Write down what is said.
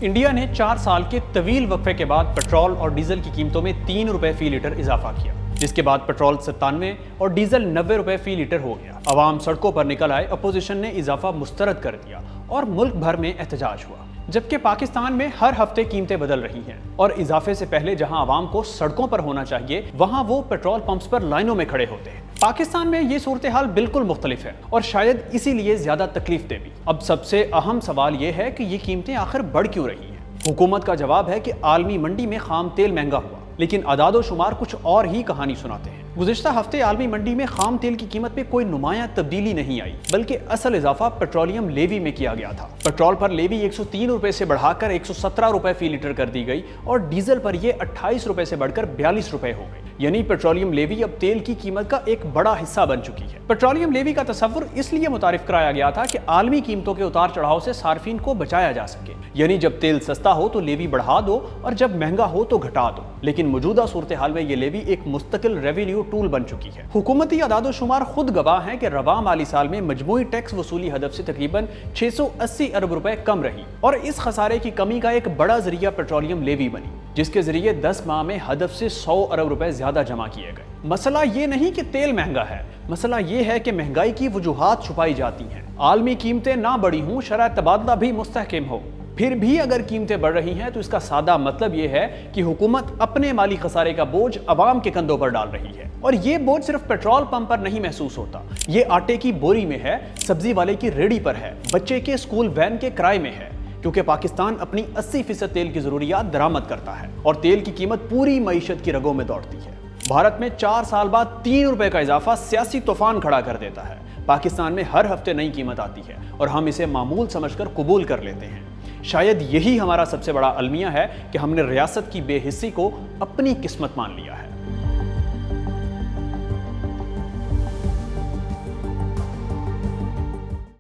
India ने 4 साल के तवील वक्फे के बाद पेट्रोल और डीजल की कीमतों में 3 रुपए फी लीटर इजाफा किया, जिसके बाद पेट्रोल 97 और डीजल 90 रुपए फी लीटर हो गया। अवाम सड़कों पर निकल आए, अपोजिशन ने इजाफा मुस्तरद कर दिया और मुल्क भर में एहतजाज हुआ। जबकि पाकिस्तान में हर हफ्ते कीमतें बदल रही हैं और इजाफे से पहले जहां आवाम को सड़कों पर होना चाहिए, वहां वो पेट्रोल पंप्स पर लाइनों में खड़े होते हैं। पाकिस्तान में ये सूरत हाल बिल्कुल मुख्तलिफ है और शायद इसीलिए ज्यादा तकलीफ दे भी। अब सबसे अहम सवाल ये है कि ये कीमतें आखिर बढ़ क्यों रही हैं? हुकूमत का जवाब है कि आलमी मंडी में खाम तेल महंगा हुआ, लेकिन अदादो शुमार कुछ और ही कहानी सुनाते हैं। गुज़िश्ता हफ्ते आलमी मंडी में खाम तेल की कीमत में कोई नुमायां तब्दीली नहीं आई, बल्कि असल इजाफा पेट्रोलियम लेवी में किया गया था। पेट्रोल पर लेवी 103 रुपए से बढ़ाकर 117 रुपए फी लीटर कर दी गई और डीजल पर यह 28 रुपए से बढ़कर 42 रुपए हो गई। यानी पेट्रोलियम लेवी अब तेल की कीमत का एक बड़ा हिस्सा बन चुकी है। पेट्रोलियम लेवी का तस्वुर इसलिए मुतारिफ कराया गया था कि आलमी कीमतों के उतार चढ़ाव से सार्फिन को बचाया जा सके। यानी जब तेल सस्ता हो तो लेवी बढ़ा दो और जब महंगा हो तो घटा दो। लेकिन मौजूदा सूरत हाल में ये लेवी एक मुस्तकिल रेवेन्यू टूल बन चुकी है। हुकूमती अदादो शुमार खुद गवाह हैं कि रवा माली साल में मजमूई टैक्स वसूली हदफ से तकरीबन 680 अरब रुपए कम रही और इस खसारे की कमी का एक बड़ा जरिया पेट्रोलियम लेवी बनी, जिसके जरिए 10 माह में हदफ से 100 अरब रुपए ज्यादा जमा किए गए। मसला ये नहीं कि तेल महंगा है, मसला ये है कि महंगाई की वजूहात छुपाई जाती हैं। आलमी कीमतें ना बढ़ी हों, शरह तबादला भी मुस्तहकम हो, फिर भी अगर कीमतें बढ़ रही हैं तो इसका सादा मतलब यह है कि हुकूमत अपने माली खसारे का बोझ अवाम के कंधों पर डाल रही है। और ये बोझ सिर्फ पेट्रोल पंप पर नहीं महसूस होता, ये आटे की बोरी में है, सब्जी वाले की रेडी पर है, बच्चे के स्कूल वैन के किराए में है। क्योंकि पाकिस्तान अपनी 80% तेल की जरूरियात दरामद करता है और तेल की कीमत पूरी मईशत की रगों में दौड़ती है। भारत में 4 साल बाद 3 रुपए का इजाफा सियासी तूफान खड़ा कर देता है। पाकिस्तान में हर हफ्ते नई कीमत आती है और हम इसे मामूल समझकर कबूल कर लेते हैं। शायद यही हमारा सबसे बड़ा अलमिया है कि हमने रियासत की बेहिस्सी को अपनी किस्मत मान लिया है।